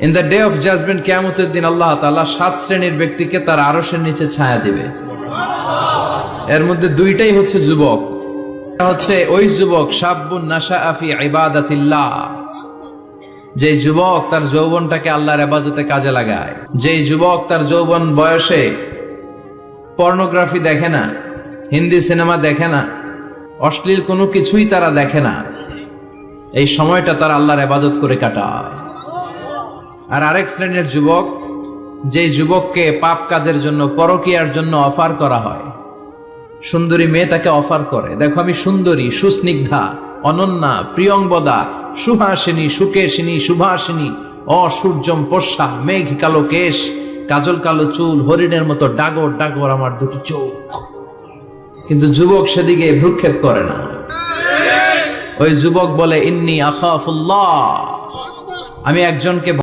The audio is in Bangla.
In the day of judgment, কিয়ামতের দিন আল্লাহ তাআলা 7 শ্রেণীর ব্যক্তিকে তার আরশের নিচে ছায়া দিবে। এর মধ্যে দুইটাই হচ্ছে যুবক। হচ্ছে ওই যুবক শাবুন নাশাআ ফি ইবাদাতিল্লাহ, যে যুবক তার যৌবনটাকে আল্লাহর ইবাদতে কাজে লাগায়, যে যুবক তার যৌবন বয়সে পর্নোগ্রাফি দেখে না, হিন্দি সিনেমা দেখে না, অশ্লীল কোনো কিছুই তারা দেখে না, এই সময়টা তারা আল্লাহর ইবাদত করে কাটায়। আর আরেক শ্রেণীর যুবক, যে যুবককে পাপ কাজের জন্য, পরকীয়ার জন্য অফার করা হয়, সুন্দরী মেয়ে তাকে অফার করে, দেখো আমি সুন্দরী, সুস্নিগ্ধা, অনন্যা, প্রিয়ংবদা, সুহাসিনী, সুকেশিনী, সুভাসিনী, অসূর্যম পোষা, মেঘ কালো কেশ, কাজল কালো চুল, হরিণের মতো ডাগর ডাগর আমার দুটি চোখ। কিন্তু যুবক সেদিকে ভ্রুক্ষেপ করে না। ওই যুবক বলে ইন্নী আখাফুল্লাহ, আমি একজনকে